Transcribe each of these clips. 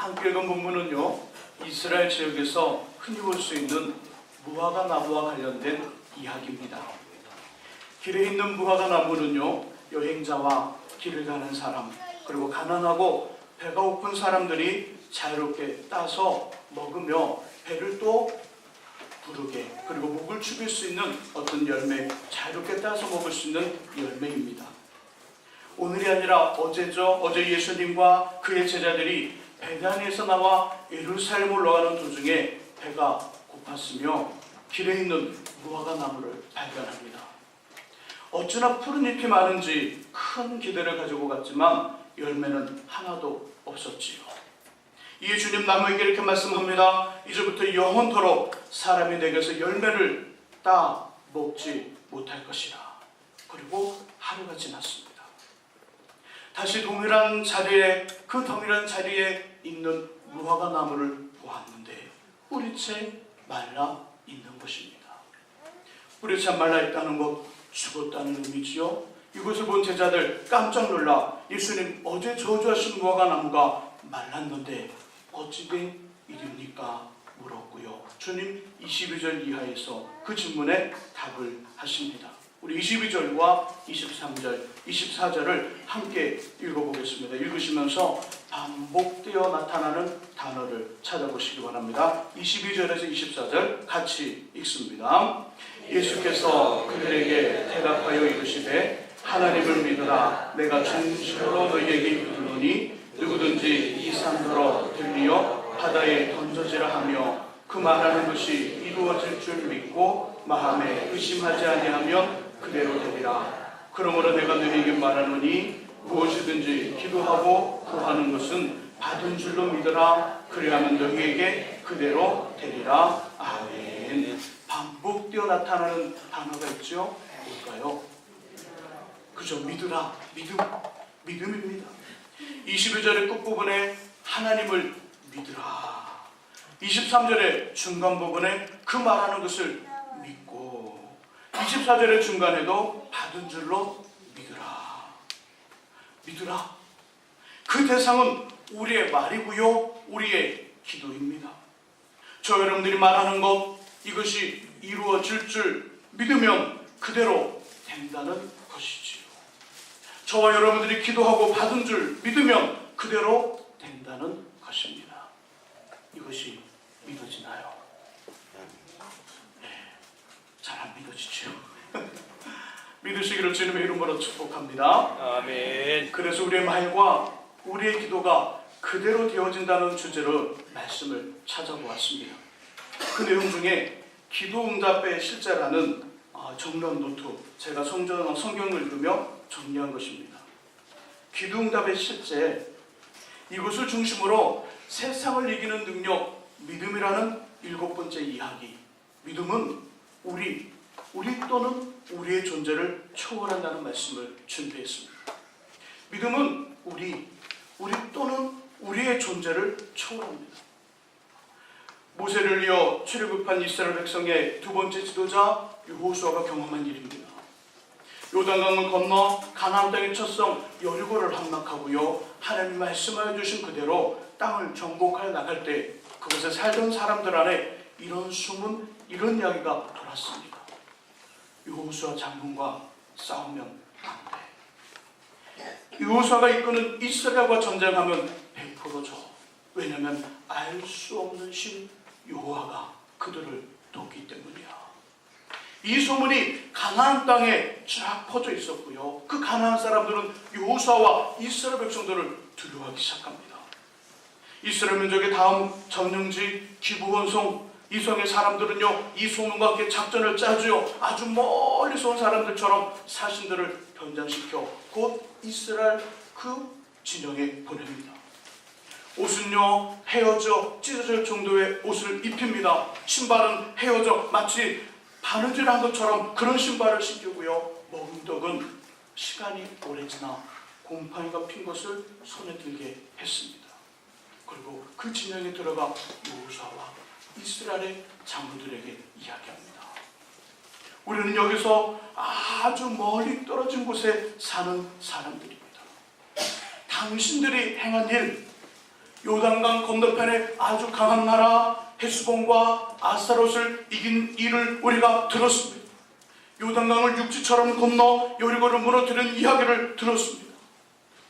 함께 읽은 본문은요, 이스라엘 지역에서 흔히 볼 수 있는 무화과 나무와 관련된 이야기입니다. 길에 있는 무화과 나무는요, 여행자와 길을 가는 사람, 그리고 가난하고 배가 고픈 사람들이 자유롭게 따서 먹으며 배를 또 부르게, 그리고 목을 축일 수 있는 어떤 열매, 자유롭게 따서 먹을 수 있는 열매입니다. 오늘이 아니라 어제죠. 어제 예수님과 그의 제자들이 베다니에서 나와 예루살렘 올라가는 도중에 배가 고팠으며 길에 있는 무화과 나무를 발견합니다. 어찌나 푸른 잎이 많은지 큰 기대를 가지고 갔지만 열매는 하나도 없었지요. 이에 주님 나무에게 이렇게 말씀합니다. 이제부터 영원토록 사람이 내게서 열매를 따 먹지 못할 것이라. 그리고 하루가 지났습니다. 다시 동일한 자리에, 그 동일한 자리에 있는 무화과 나무를 보았는데 뿌리채 말라 있는 것입니다. 뿌리채 말라 있다는 것, 죽었다는 의미지요. 이것을 본 제자들 깜짝 놀라 예수님, 어제 저주하신 무화과 나무가 말랐는데 어찌 된 일입니까? 물었고요. 주님 22절 이하에서 그 질문에 답을 하십니다. 우리 22절과 23절, 24절을 함께 읽어보겠습니다. 읽으시면서 반복되어 나타나는 단어를 찾아보시기 바랍니다. 22절에서 24절 같이 읽습니다. 예수께서 그들에게 대답하여 이르시되 하나님을 믿으라. 내가 진실로 너희에게 이르노니 누구든지 이 산더러 들리어 바다에 던져지라 하며 그 말하는 것이 이루어질 줄 믿고 마음에 의심하지 아니하면 그대로 되리라. 그러므로 내가 너희에게 말하노니 무엇이든지 기도하고 구하는 것은 받은 줄로 믿으라. 그리하면 너희에게 그대로 되리라. 아멘. 반복되어 나타나는 단어가 있죠. 뭘까요? 그죠? 믿으라. 믿음입니다. 22절의 끝부분에 하나님을 믿으라. 23절의 중간 부분에 그 말하는 것을 믿고, 24절의 중간에도 받은 줄로 믿으라. 그 대상은 우리의 말이고요, 우리의 기도입니다. 저 여러분들이 말하는 것, 이것이 이루어질 줄 믿으면 그대로 된다는 것이지요. 저와 여러분들이 기도하고 받은 줄 믿으면 그대로 된다는 것입니다. 이것이 믿어지나요? 네, 잘 안 믿어지죠. 믿으시기를 주님의 이름으로 축복합니다. 아멘. 그래서 우리의 말과 우리의 기도가 그대로 되어진다는 주제로 말씀을 찾아보았습니다. 그 내용 중에 기도응답의 실제라는 정론 노트, 제가 성경을 읽으며 정리한 것입니다. 기도응답의 실제, 이것을 중심으로 세상을 이기는 능력, 믿음이라는 7번째 이야기. 믿음은 우리 또는 우리의 존재를 초월한다는 말씀을 준비했습니다. 믿음은 우리 또는 우리의 존재를 초월합니다. 모세를 이어 출애굽한 이스라엘 백성의 두 번째 지도자 여호수아가 경험한 일입니다. 요단강을 건너 가나안 땅의 첫 성 여리고를 함락하고요, 하나님이 말씀하여 주신 그대로 땅을 정복하여 나갈 때 그곳에 살던 사람들 안에 이런 숨은, 이런 이야기가 돌았습니다. 여호수아 장군과 싸우면 안 돼. 여호수아가 이끄는 이스라엘과 전쟁하면 100% 져. 왜냐하면 알 수 없는 신 여호와가 그들을 돕기 때문이야. 이 소문이 가나안 땅에 쫙 퍼져 있었고요, 그 가나안 사람들은 여호수아와 이스라엘 백성들을 두려워하기 시작합니다. 이스라엘 민족의 다음 점령지 기브온성, 이 성의 사람들은요, 이 소문과 함께 작전을 짜주어 아주 멀리서 온 사람들처럼 사신들을 변장시켜 곧 이스라엘 그 진영에 보냅니다. 옷은요, 헤어져 찢어질 정도의 옷을 입힙니다. 신발은 헤어져 마치 바느질한 것처럼 그런 신발을 신기고요, 먹은 떡은 시간이 오래 지나 곰팡이가 핀 것을 손에 들게 했습니다. 그리고 그 진영에 들어가 여호수아와 이스라엘의 장로들에게 이야기합니다. 우리는 여기서 아주 멀리 떨어진 곳에 사는 사람들입니다. 당신들이 행한 일, 요단강 건너편에 아주 강한 나라 헤스본과 아스타롯을 이긴 일을 우리가 들었습니다. 요단강을 육지처럼 건너 여리고를 무너뜨린 이야기를 들었습니다.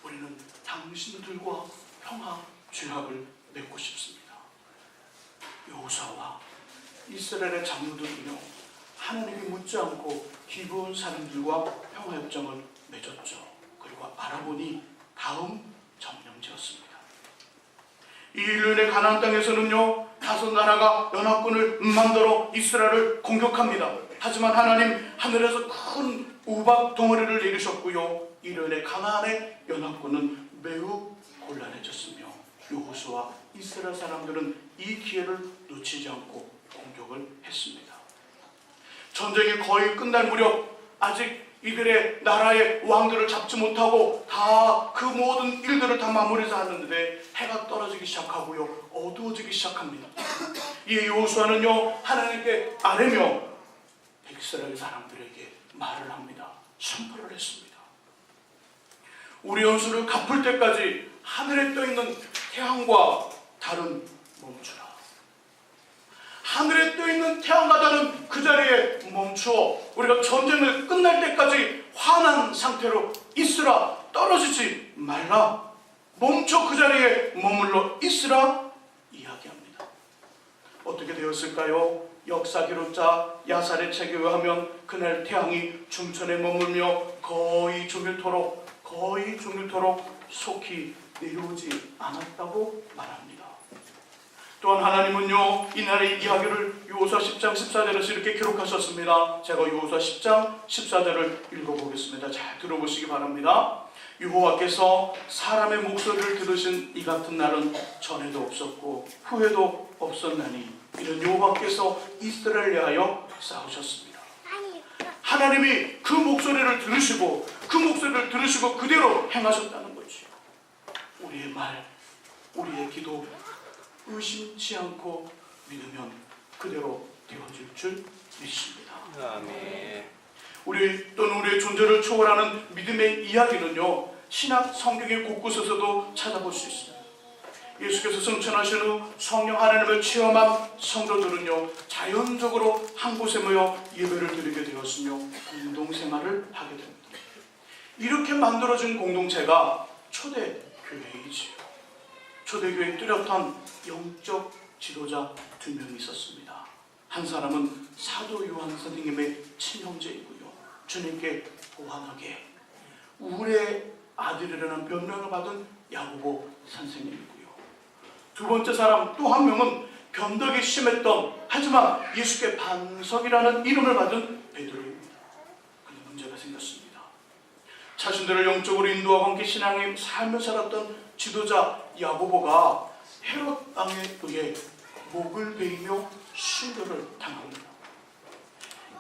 우리는 당신들과 평화 죄악을 맺고 싶습니다. 여호수아와 이스라엘의 장로들은요, 하나님이 묻지 않고 기브온 사람들과 평화협정을 맺었죠. 그리고 알아보니 다음 점령지였습니다. 이 일련의 가나안 땅에서는요, 다섯 나라가 연합군을 만들어 이스라엘을 공격합니다. 하지만 하나님 하늘에서 큰 우박 덩어리를 내리셨고요, 이련의 가나안의 연합군은 매우 곤란해졌으며 여호수아와 이스라엘 사람들은 이 기회를 놓치지 않고 공격을 했습니다. 전쟁이 거의 끝날 무렵 아직 이들의 나라의 왕들을 잡지 못하고 다 그 모든 일들을 다 마무리해서 하는데 해가 떨어지기 시작하고요, 어두워지기 시작합니다. 이 여호수아는요, 하나님께 아뢰며 이스라엘 사람들에게 말을 합니다. 선포를 했습니다. 우리 연수를 갚을 때까지 하늘에 떠있는 태양과 달은 멈추라. 하늘에 떠있는 태양과 달은 그 자리에 멈추어 우리가 전쟁을 끝날 때까지 환한 상태로 있으라. 떨어지지 말라. 멈춰 그 자리에 머물러 있으라 이야기합니다. 어떻게 되었을까요? 역사 기록자 야살의 책에 의하면 그날 태양이 중천에 머물며 거의 종일토록 속히 내려오지 않았다고 말합니다. 또한 하나님은요, 이날의 이야기를 여호수아 10장 14절에서 이렇게 기록하셨습니다. 제가 여호수아 10장 14절을 읽어보겠습니다. 잘 들어보시기 바랍니다. 여호와께서 사람의 목소리를 들으신 이 같은 날은 전에도 없었고 후에도 없었나니 이는 여호와께서 이스라엘을 위하여 싸우셨습니다. 하나님이 그 목소리를 들으시고 그대로 행하셨다는 거죠. 우리의 말, 우리의 기도 의심치 않고 믿으면 그대로 되어질 줄 믿습니다. 아멘. 우리의 존재를 초월하는 믿음의 이야기는요, 신약 성경의 곳곳에서도 찾아볼 수 있습니다. 예수께서 승천하신 후 성령 하나님을 체험한 성도들은요, 자연적으로 한 곳에 모여 예배를 드리게 되었으며 공동생활을 하게 됩니다. 이렇게 만들어진 공동체가 초대교회이지요. 초대교회에 뚜렷한 영적 지도자 두 명이 있었습니다. 한 사람은 사도 요한 선생님의 친형제이고요, 주님께 보완하게 우울의 아들이라는 변명을 받은 야고보 선생님이고요, 두 번째 사람 또 한 명은 변덕이 심했던 하지만 예수께 반석이라는 이름을 받은 베드로입니다. 그런데 문제가 생겼습니다. 자신들을 영적으로 인도하고 함께 신앙의 삶을 살았던 지도자 야고보가 헤롯 왕에 의해 목을 베이며 순교를 당합니다.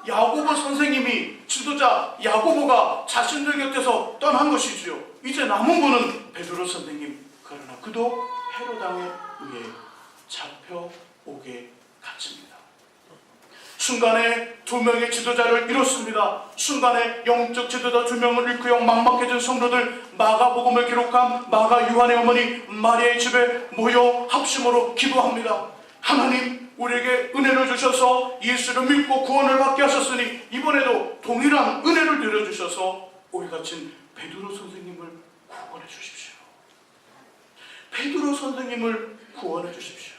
야고보 선생님이, 지도자 야고보가 자신들 곁에서 떠난 것이지요. 이제 남은 분은 베드로 선생님. 그러나 그도 헤롯 왕에 의해 잡혀오게 갇힙니다. 순간에 두 명의 지도자를 잃었습니다. 순간에 영적 지도자 두 명을 잃고요, 막막해진 성도들, 마가복음을 기록한 마가 요한의 어머니 마리아의 집에 모여 합심으로 기도합니다. 하나님, 우리에게 은혜를 주셔서 예수를 믿고 구원을 받게 하셨으니 이번에도 동일한 은혜를 내려주셔서 오해 갇힌 베드로 선생님을 구원해 주십시오. 베드로 선생님을 구원해 주십시오.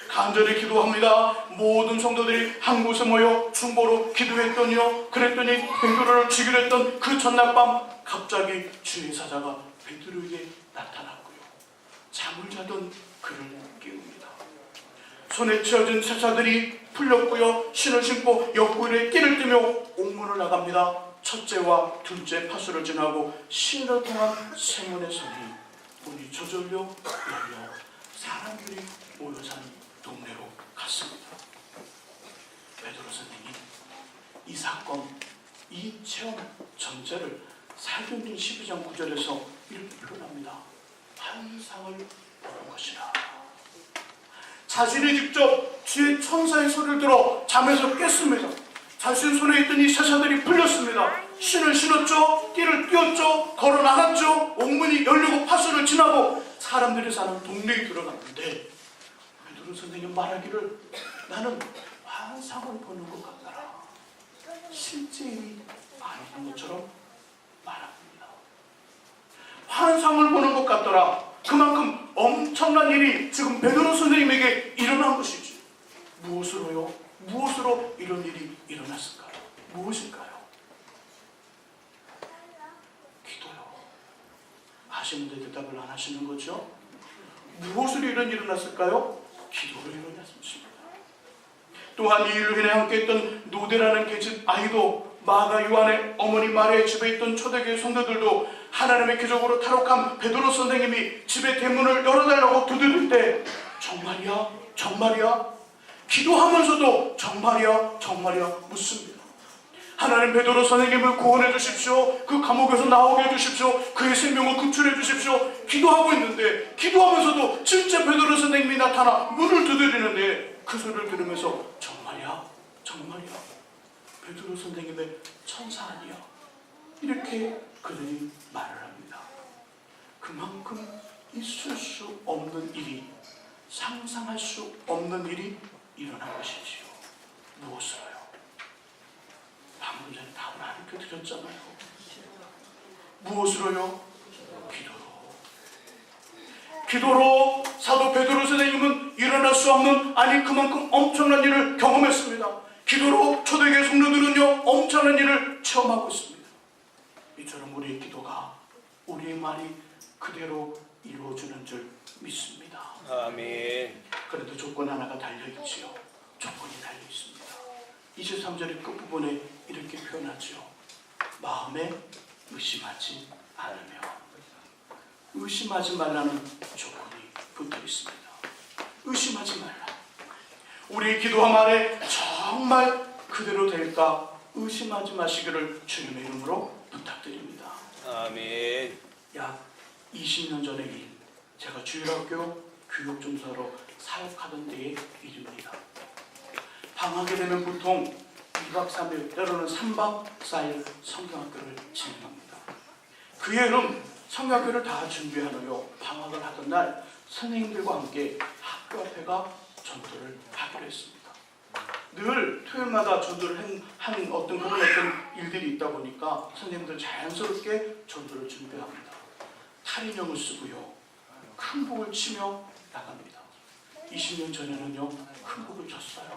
간절히 기도합니다. 모든 성도들이 한 곳에 모여 중보로 기도했더니요, 그랬더니 베드로를 죽이려 했던 그 전날 밤 갑자기 주의 사자가 베드로에게 나타났고요, 잠을 자던 그를 깨웁니다. 손에 쥐어진 세사들이 풀렸고요, 신을 신고 옆구리에 띠를 띠며 옥문을 나갑니다. 첫째와 둘째 파수를 지나고 신을 통한 세문의 선이 문이 저절로 열려 사람들이 모여 사는 동네로 갔습니다. 베드로 선생님, 이 사건, 이 체험 전체를 사도행전 12장 9절에서 이렇게 표현합니다. 환상을 보는 것이라. 자신이 직접 주의 천사의 소리를 들어 잠에서 깼습니다. 자신 손에 있던 이 세사들이 풀렸습니다. 신을 신었죠, 띠를 띄었죠, 걸어 나갔죠, 옥문이 열리고 파수를 지나고 사람들이 사는 동네에 들어갔는데 베드로 선생님 말하기를 나는 환상을 보는 것 같더라. 실제 일이 아닌 것처럼 말합니다. 환상을 보는 것 같더라. 그만큼 엄청난 일이 지금 베드로 선생님에게 일어난 것이지. 무엇으로요? 무엇으로 이런 일이 일어났을까요? 무엇일까요? 기도요. 하시는데 대답을 안 하시는 거죠? 무엇으로 이런 일이 일어났을까요? 기도로 일어났습니다. 또한 이 일로 인해 함께 있던 노대라는 계집 아이도 마가 요한의 어머니 마리아의 집에 있던 초대교회 성도들도 하나님의 기적으로 탈옥한 베드로 선생님이 집의 대문을 열어달라고 두드릴 때 정말이야? 정말이야? 기도하면서도 정말이야? 정말이야? 묻습니다. 하나님 베드로 선생님을 구원해 주십시오. 그 감옥에서 나오게 해 주십시오. 그의 생명을 구출해 주십시오. 기도하고 있는데 기도하면서도 진짜 베드로 선생님이 나타나 문을 두드리는데 그 소리를 들으면서 정말이야? 정말이야? 베드로 선생님의 천사 아니야? 이렇게 그들이 말을 합니다. 그만큼 있을 수 없는 일이, 상상할 수 없는 일이 일어난 것이지요. 무엇으로요? 방금 전에 답을 안 이렇게 드렸잖아요. 무엇으로요? 기도로. 기도로 사도 베드로 선생님은 일어날 수 없는, 아니 그만큼 엄청난 일을 경험했습니다. 기도로 초대교회 성도들은요 엄청난 일을 체험하고 있습니다. 이처럼 우리의 기도가, 우리의 말이 그대로 이루어지는 줄 믿습니다. 아멘. 그런데 조건 하나가 달려있지요. 조건이 달려있습니다. 23절의 끝부분에 이렇게 표현하죠. 마음에 의심하지 않으며. 의심하지 말라는 조건이 붙어 있습니다. 의심하지 말라. 우리의 기도와 말에 정말 그대로 될까 의심하지 마시기를 주님의 이름으로 부탁드립니다. 아멘. 약 20년 전의 일, 제가 주일학교 교육종사로 사역하던 때의 일입니다. 방학이 되면 보통 2박 3일, 때로는 3박 4일 성경학교를 진행합니다. 그 해는 성경학교를 다 준비한 후요 방학을 하던 날 선생님들과 함께 학교 앞에가 전도를 하기로 했습니다. 늘 토요일마다 전도를 한 어떤 일들이 있다 보니까 선생님들 자연스럽게 전도를 준비합니다. 탈인형을 쓰고요 큰 북을 치며 나갑니다. 20년 전에는요 큰 북을 쳤어요.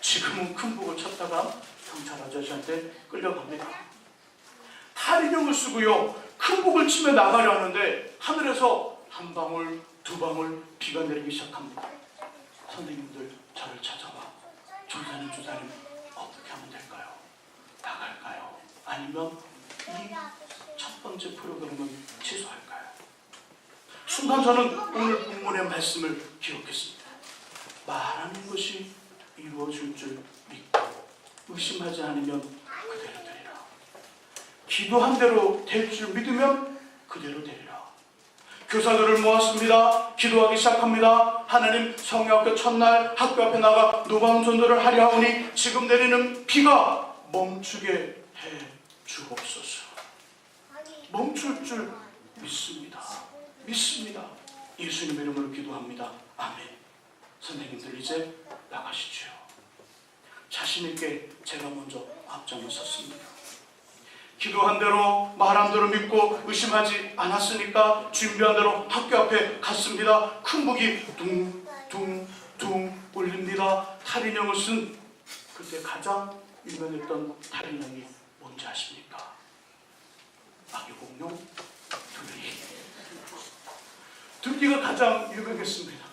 지금은 큰 북을 쳤다가 경찰 아저씨한테 끌려갑니다. 탈인형을 쓰고요 큰 북을 치며 나가려 하는데 하늘에서 한 방울 두 방울 비가 내리기 시작합니다. 선생님들 저를 찾아와 조사님 어떻게 하면 될까요? 나갈까요? 아니면 이 첫 번째 프로그램은 취소할까요? 순간 저는 오늘 본문의 말씀을 기억했습니다. 말하는 것이 이루어질 줄 믿고 의심하지 않으면 그대로 되리라. 기도한 대로 될 줄 믿으면 그대로 되리라. 교사들을 모았습니다. 기도하기 시작합니다. 하나님, 성경학교 첫날 학교 앞에 나가 노방전도를 하려 하오니 지금 내리는 비가 멈추게 해 주옵소서. 멈출 줄 믿습니다. 믿습니다. 예수님의 이름으로 기도합니다. 아멘. 선생님들 이제 나가시죠. 자신 있게 제가 먼저 앞장을 섰습니다. 기도한 대로 말한 대로 믿고 의심하지 않았으니까 준비한 대로 학교 앞에 갔습니다. 큰 북이 둥둥둥 울립니다. 탈인형을 쓴 그때 가장 유명했던 탈인형이 뭔지 아십니까? 아기공룡 둘리. 둘리가 가장 유명했습니다.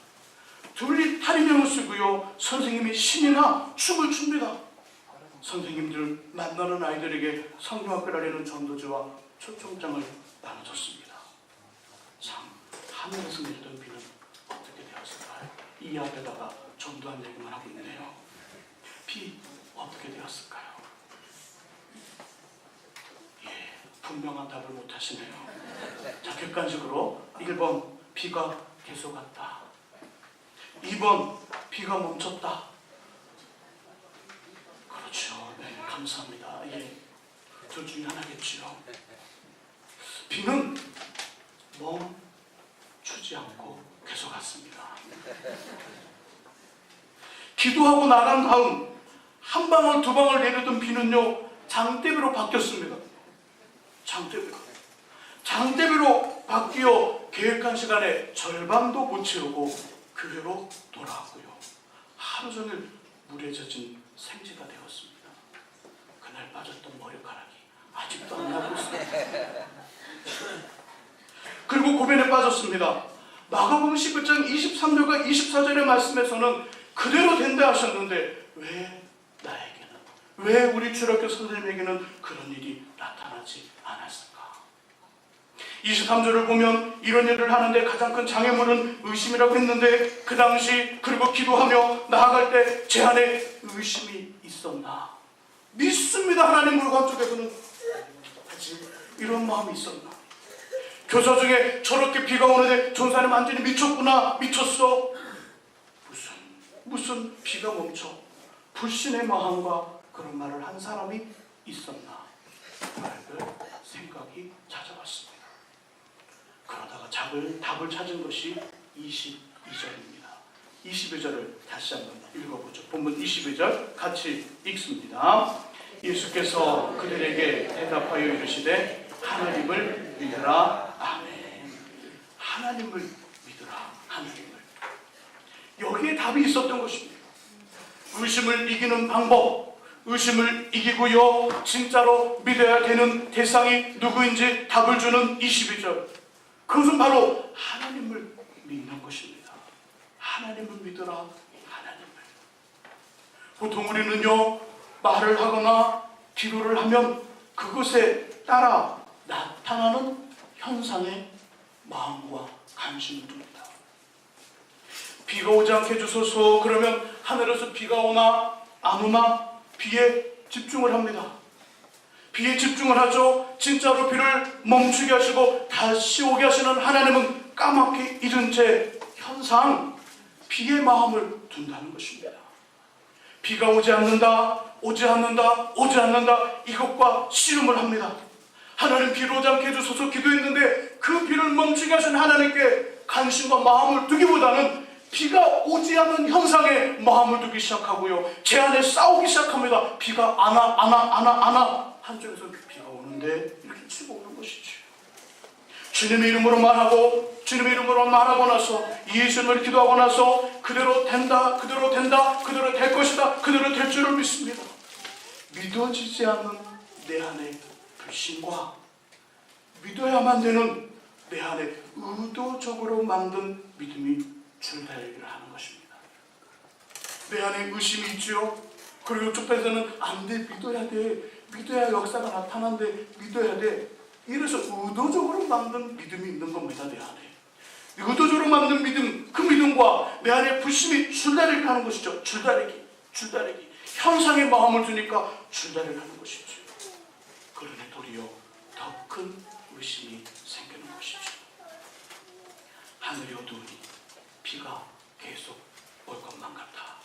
둘리 탈인형을 쓰고요 선생님이 신이나 춤을 춥니다. 선생님들 만나는 아이들에게 성경학교 다니는 전도지와 초청장을 나눠줬습니다. 참, 하늘에서 내리던 비는 어떻게 되었을까요? 이 앞에다가 전도한 얘기만 하고 있네요. 비 어떻게 되었을까요? 예, 분명한 답을 못 하시네요. 자, 객관식으로 1번 비가 계속 왔다. 2번 비가 멈췄다. 그렇죠. 네, 감사합니다. 예, 둘 중에 하나겠지요. 비는 주지 않고 계속왔습니다. 기도하고 나간 다음 한 방울 두 방울 내리던 비는요 장대비로 바뀌었습니다. 장대비로 바뀌어 계획한 시간에 절반도 못 채우고 교회로 돌아왔고요. 하루 종일 물에 젖은 생쥐가 되었습니다. 그날 빠졌던 머리카락이 아직도 안 나고 있습니다. 그리고 고변에 빠졌습니다. 마가복음 19장 23절과 24절의 말씀에서는 그대로 된다 하셨는데 왜 나에게는, 왜 우리 주일학교 선생님에게는 그런 일이 나타나지 않았을까? 23절을 보면 이런 일을 하는데 가장 큰 장애물은 의심이라고 했는데 그 당시 그리고 기도하며 나아갈 때 제 안에 의심이 있었나? 믿습니다. 하나님 물관 쪽에서는 하지 이런 마음이 있었나? 교사 중에 저렇게 비가 오는데 전사님 완전히 미쳤구나, 미쳤어. 무슨 비가 멈춰 불신의 마음과 그런 말을 한 사람이 있었나? 라는 생각이 찾아왔습니다. 그러다가 답을 찾은 것이 22절입니다. 22절을 다시 한번 읽어보죠. 본문 22절 같이 읽습니다. 예수께서 그들에게 대답하여 이르시되 하나님을 믿으라. 아멘. 하나님을 믿으라. 하나님을. 여기에 답이 있었던 것입니다. 의심을 이기는 방법, 의심을 이기고요 진짜로 믿어야 되는 대상이 누구인지 답을 주는 22절. 그것은 바로 하나님을 믿는 것입니다. 하나님을 믿으라. 하나님을. 보통 우리는요 말을 하거나 기도를 하면 그것에 따라 나타나는 현상에 마음과 관심을 둡니다. 비가 오지 않게 해주소서. 그러면 하늘에서 비가 오나 안 오나 비에 집중을 합니다. 비에 집중을 하죠. 진짜로 비를 멈추게 하시고 다시 오게 하시는 하나님은 까맣게 잊은 채 현상 비에 마음을 둔다는 것입니다. 비가 오지 않는다, 오지 않는다, 오지 않는다, 이것과 씨름을 합니다. 하나님 비를 오지 않게 해주소서 기도했는데 그 비를 멈추게 하신 하나님께 관심과 마음을 두기보다는 비가 오지 않는 현상에 마음을 두기 시작하고요 제 안에 싸우기 시작합니다. 비가 안 와. 한쪽에서 비가 오는데 이렇게 치고 오는 것이죠. 주님의 이름으로 말하고 주님의 이름으로 말하고 나서 예수님을 기도하고 나서 그대로 된다, 그대로 된다, 그대로 될 것이다, 그대로 될 줄을 믿습니다. 믿어지지 않는 내 안에 불신과 믿어야만 되는 내 안에 의도적으로 만든 믿음이 줄다리기를 하는 것입니다. 내 안에 의심이 있죠. 그리고 이쪽에서는 안 돼, 믿어야 돼, 믿어야 역사가 나타난대, 믿어야 돼. 이래서 의도적으로 만든 믿음이 있는 겁니다. 내 안에 의도적으로 만든 믿음, 그 믿음과 내 안에 불심이 줄다리기 하는 것이죠. 줄다리기 현상에 마음을 두니까 줄다리기 하는 것이죠. 그러니 도리어 더 큰 의심이 생기는 것이죠. 하늘이 어두우니 비가 계속 올 것만 같아.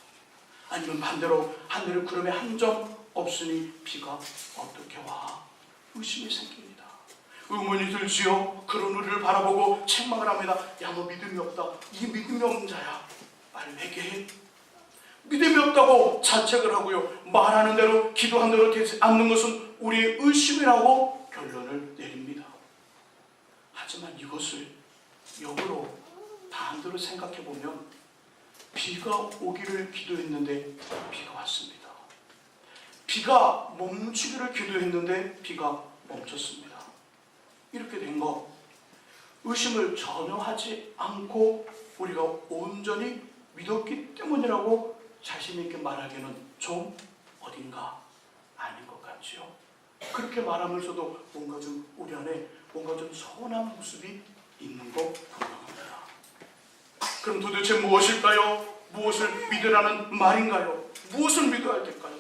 아니면 반대로 하늘의 구름에 한 점 없으니 비가 어떻게 와? 의심이 생깁니다. 의문이 들지요. 그런 우리를 바라보고 책망을 합니다. 야, 너 믿음이 없다. 이 믿음이 없는 자야. 빨리 회개해. 믿음이 없다고 자책을 하고요 말하는 대로 기도한 대로 되지 않는 것은 우리의 의심이라고 결론을 내립니다. 하지만 이것을 역으로 반대로 생각해 보면 비가 오기를 기도했는데 비가 왔습니다. 비가 멈추기를 기도했는데 비가 멈췄습니다. 이렇게 된 거 의심을 전혀 하지 않고 우리가 온전히 믿었기 때문이라고 자신 있게 말하기는 좀 어딘가 아닌 것 같지요. 그렇게 말하면서도 뭔가 좀 우리 안에 뭔가 좀 서운한 모습이 있는 것 분명합니다. 그럼 도대체 무엇일까요? 무엇을 믿으라는 말인가요? 무엇을 믿어야 될까요?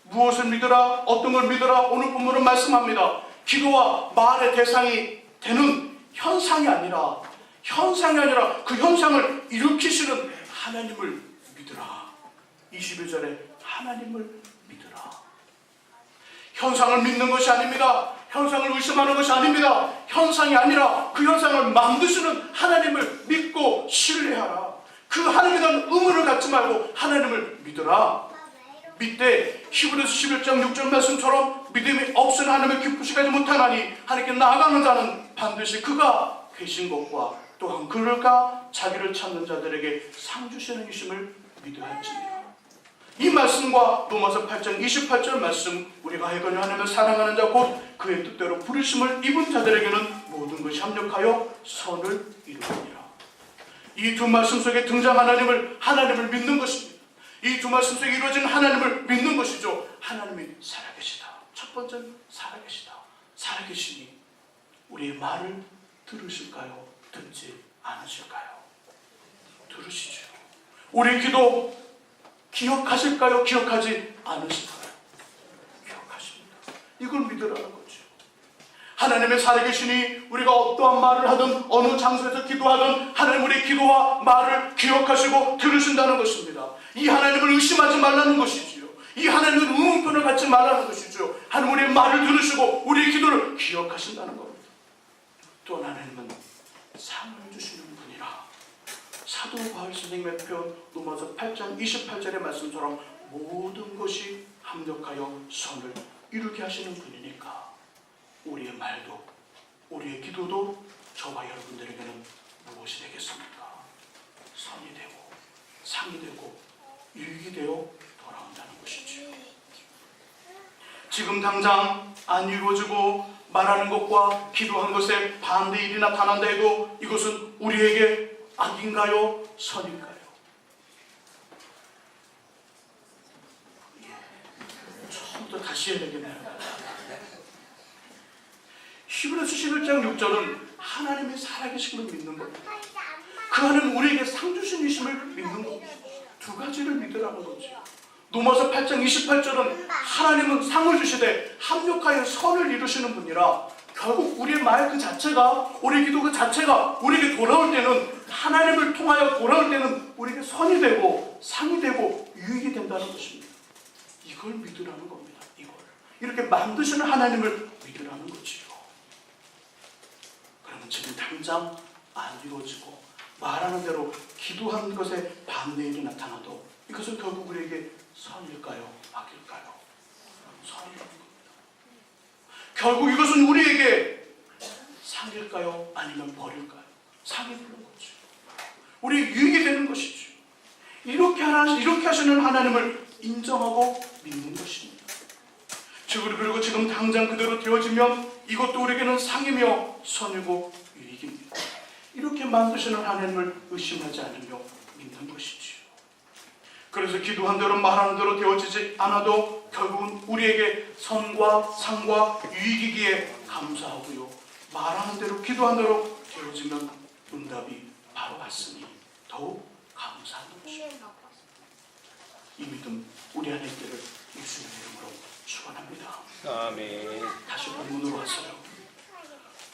무엇을 믿으라? 어떤 걸 믿으라? 오늘 본문은 말씀합니다. 기도와 말의 대상이 되는 현상이 아니라 그 현상을 일으키시는 하나님을 믿으라. 22절에 하나님을 믿으라. 현상을 믿는 것이 아닙니다. 현상을 의심하는 것이 아닙니다. 현상이 아니라 그 현상을 만드시는 하나님을 믿고 신뢰하라. 그 하나님에 대한 의문을 갖지 말고 하나님을 믿으라. 믿되 히브리서 11장 6절 말씀처럼 믿음이 없으나 하나님의 기쁘시게 하지 못하나니 하나님께 나아가는 자는 반드시 그가 계신 것과 또한 그가 자기를 찾는 자들에게 상 주시는 이심을 믿어야 할지니라. 이 말씀과 로마서 8장 28절 말씀, 우리가 하여금 하나님을 사랑하는 자 곧 그의 뜻대로 부르심을 입은 자들에게는 모든 것이 합력하여 선을 이루느니라. 이 두 말씀 속에 등장한 하나님을 믿는 것입니다. 이 두 말씀 속에 이루어진 하나님을 믿는 것이죠. 하나님이 살아계시다. 첫 번째는 살아계시다. 살아계시니 우리의 말을 들으실까요? 듣지 않으실까요? 들으시죠. 우리의 기도 기억하실까요? 기억하지 않으실까요? 기억하십니다. 이걸 믿으라는 거죠. 하나님의 살아계시니 우리가 어떠한 말을 하든 어느 장소에서 기도하든 하나님 우리의 기도와 말을 기억하시고 들으신다는 것입니다. 이 하나님을 의심하지 말라는 것이지요. 이 하나님은 의문편을 갖지 말라는 것이죠. 하나님 우리의 말을 들으시고 우리의 기도를 기억하신다는 겁니다. 또 하나님은 상을 주시는 분이라. 사도 바울 선생님의 표현 로마서 8장 28절의 말씀처럼 모든 것이 합력하여 선을 이루게 하시는 분이니까 우리의 말도 우리의 기도도 저와 여러분들에게는 무엇이 되겠습니까? 선이 되고 상이 되고 유익이 되어 돌아온다는 것이죠. 지금 당장 안 이루어지고 말하는 것과 기도한 것에 반대 일이 나타난다 해도 이것은 우리에게 악인가요? 선인가요? 처음부터 다시 해야 되겠네요. 히브리서 11장 6절은 하나님의 살아계심을 믿는 겁니다. 그 하나님 우리에게 상 주신 이심을 믿는 겁니다. 두 가지를 믿으라는 거죠. 로마서 8장 28절은 하나님은 상을 주시되 합력하여 선을 이루시는 분이라. 결국 우리의 말 그 자체가, 우리의 기도 그 자체가 우리에게 돌아올 때는, 하나님을 통하여 돌아올 때는 우리에게 선이 되고 상이 되고 유익이 된다는 것입니다. 이걸 믿으라는 겁니다. 이걸 이렇게 만드시는 하나님을 믿으라는 거지요. 그러면 지금 당장 안 이루어지고 말하는 대로 기도한 것에 반대 일이 나타나도 이것은 결국 우리에게 선일까요? 악일까요? 선이라는 겁니다. 결국 이것은 우리에게 상일까요? 아니면 벌일까요? 상이 되는 거죠. 우리 유익이 되는 것이죠. 이렇게 하시는 하나님을 인정하고 믿는 것입니다. 그리고 지금 당장 그대로 되어지면 이것도 우리에게는 상이며 선이고 유익입니다. 이렇게 만드시는 하나님을 의심하지 않으며 믿는 것이지요. 그래서 기도한 대로 말하는 대로 되어지지 않아도 결국은 우리에게 선과 상과 유익이기에 감사하고요. 말하는 대로 기도한 대로 되어지면 응답이 바로 왔으니 더욱 감사하는 것입니다. 이 믿음 우리 안에 있기를 예수님의 이름으로 축원합니다. 아멘. 다시 본문으로 왔어요.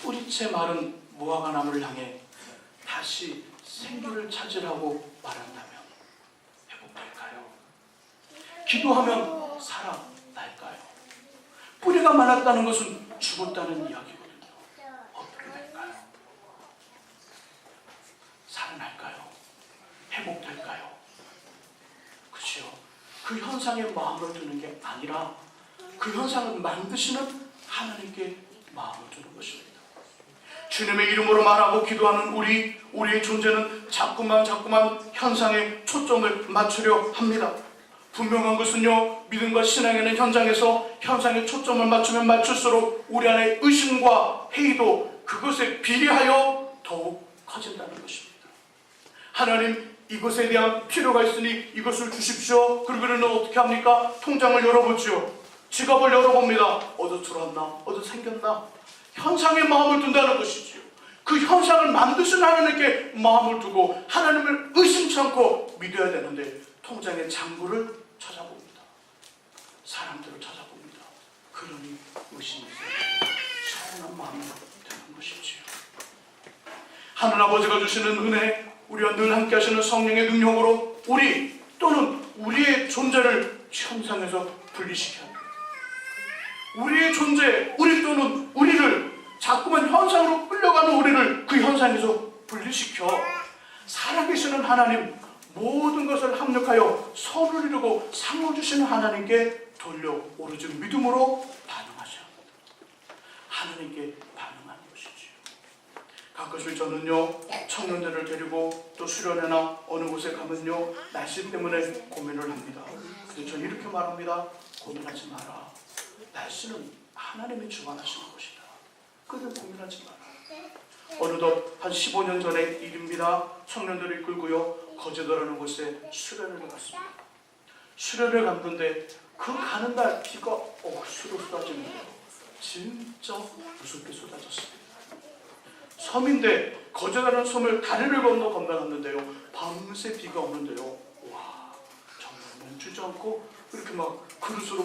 뿌리채 마른 무화과 나무를 향해 다시 생기를 찾으라고 말한다면 회복될까요? 기도하면 살아날까요? 뿌리가 말랐다는 것은 죽었다는 이야기거든요. 어떻게 될까요? 살아날까요? 회복될까요? 그렇죠? 그 현상에 마음을 두는 게 아니라 그 현상을 만드시는 하나님께 마음을 두는 것입니다. 주님의 이름으로 말하고 기도하는 우리의 존재는 자꾸만 현상에 초점을 맞추려 합니다. 분명한 것은요, 믿음과 신앙에는 현장에서 현상에 초점을 맞추면 맞출수록 우리 안에 의심과 회의도 그것에 비례하여 더욱 커진다는 것입니다. 하나님, 이것에 대한 필요가 있으니 이것을 주십시오. 그리고 우리는 어떻게 합니까? 통장을 열어보죠. 지갑을 열어봅니다. 어디 들어왔나? 어디 생겼나? 현상에 마음을 둔다는 것이지요. 그 현상을 만드신 하나님께 마음을 두고 하나님을 의심치 않고 믿어야 되는데 통장의 잔고를 찾아봅니다. 사람들을 찾아봅니다. 그러니 의심이 서운한 마음이 드는 것이지요. 하늘아버지가 주시는 은혜, 우리와 늘 함께 하시는 성령의 능력으로 우리 또는 우리의 존재를 현상에서 분리시켜야 합니다. 우리의 존재, 우리 또는 우리를 자꾸만 현상으로 끌려가는 우리를 그 현상에서 분리시켜 살아계시는 하나님, 모든 것을 합력하여 선을 이루고 상을 주시는 하나님께 돌려 오로지 믿음으로 반응하셔야 합니다. 하나님께 반응하는 것이지요. 가끔씩 저는요, 청년들을 데리고 또 수련회나 어느 곳에 가면요, 날씨 때문에 고민을 합니다. 그래서 저는 이렇게 말합니다. 고민하지 마라. 날씨는 하나님이 주관하시는 것이다. 그들 고민하지 마라. 어느덧 한 15년 전의 일입니다. 청년들을 이끌고요, 거제도라는 곳에 수련회를 갔습니다. 수련회를 갔는데 그 가는 날 비가 억수로 쏟아지는데요. 진짜 무섭게 쏟아졌습니다. 섬인데 거제도라는 섬을 다리를 건너 건너갔는데요. 밤새 비가 오는데요. 와, 정말 멈추지 않고 이렇게 막 그릇으로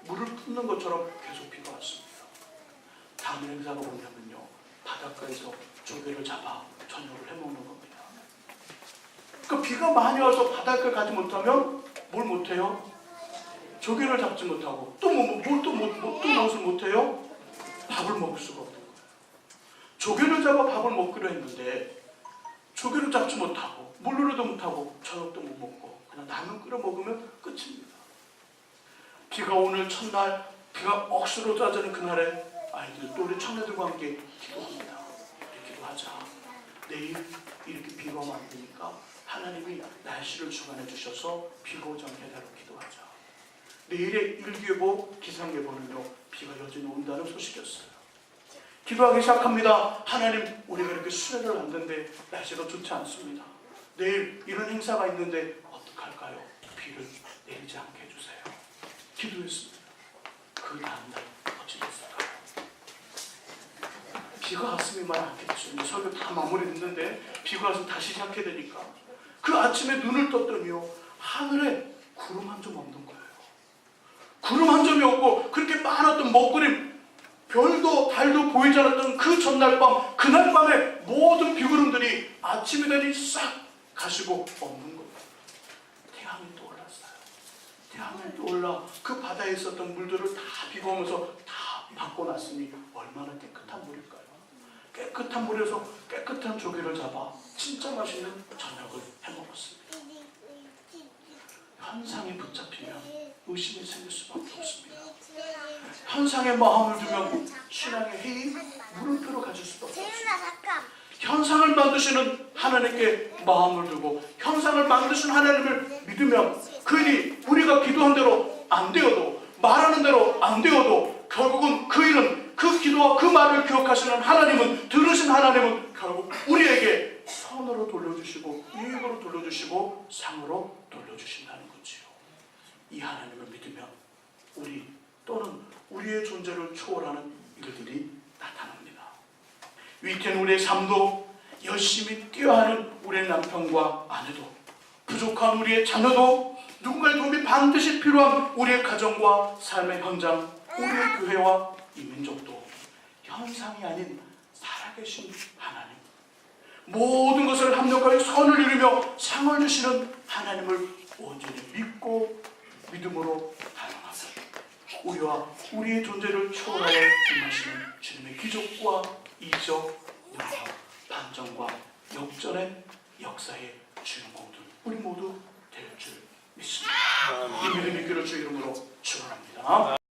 물을 붓는 것처럼 계속 비가 왔습니다. 다음 행사가 뭐냐면요, 바닷가에서 조개를 잡아 저녁을 해먹는 겁니다. 그 비가 많이 와서 바닷가에 가지 못하면 뭘 못해요? 조개를 잡지 못하고 또 무엇을 못해요? 밥을 먹을 수가 없는 거예요. 조개를 잡아 밥을 먹기로 했는데 조개를 잡지 못하고 물놀이도 못하고 저녁도 못 먹고 그냥 라면 끓여 먹으면 끝입니다. 비가 오늘 첫날 비가 억수로 쏟아지는 그날에 아이들 또 우리 청년들과 함께 기도합니다. 우리 기도하자. 내일 이렇게 비가 오면 안 되니까 하나님이 날씨를 주관해 주셔서 비가 오지 않게 해달라고 기도하자. 내일의 일기예보, 기상예보는요, 비가 여전히 온다는 소식이었어요. 기도하기 시작합니다. 하나님, 우리가 이렇게 수련을 왔는데 날씨가 좋지 않습니다. 내일 이런 행사가 있는데 어떡할까요? 비를 내리지 않게 해주세요. 기도했습니다. 그 다음날 어찌 됐을까요? 비가 왔으면 않게 됐어요. 설교 다 마무리됐는데 비가 와서 다시 시작해야 되니까 그 아침에 눈을 떴더니요, 하늘에 구름 한 점 없는 거예요. 구름 한 점이 없고 그렇게 많았던 먹구름, 별도 달도 보이지 않았던 그 전날 밤, 그날 밤에 모든 비구름들이 아침이 되니 싹 가시고 없는 거예요. 태양이 떠올랐어요. 태양이 떠올라 그 바다에 있었던 물들을 다 비가 오면서 다 바꿔놨으니 얼마나 깨끗한 물일까요? 깨끗한 물에서 깨끗한 조개를 잡아 진짜 맛있는 저녁을 해먹었습니다. 현상에 붙잡히면 의심이 생길 수밖에 없습니다. 현상에 마음을 두면 신앙의 해이 물음표로 가질 수밖에 없습니다. 현상을 만드시는 하나님께 마음을 두고 현상을 만드시는 하나님을 믿으면 그 일이 우리가 기도한 대로 안 되어도, 말하는 대로 안 되어도 결국은 그 일은, 그 기도와 그 말을 기억하시는 하나님은, 들으신 하나님은 결국 우리에게 선으로 돌려주시고 이익으로 돌려주시고 상으로 돌려주신다는 거지요. 이 하나님을 믿으면 우리 또는 우리의 존재를 초월하는 일들이 나타납니다. 위태한 우리의 삶도, 열심히 뛰어야 하는 우리의 남편과 아내도, 부족한 우리의 자녀도, 누군가의 도움이 반드시 필요한 우리의 가정과 삶의 현장, 우리의 교회와 이 민족도 현상이 아닌 살아계신 하나님, 모든 것을 합력하여 선을 이루며 상을 주시는 하나님을 온전히 믿고 믿음으로 반응하자. 우리와 우리의 존재를 초월하여 임하시는 주님의 기적과 이적, 능력, 반전과 역전의 역사의 주인공들 우리 모두 될 줄 믿습니다. 이 믿음 있기를 주 이름으로 축원합니다.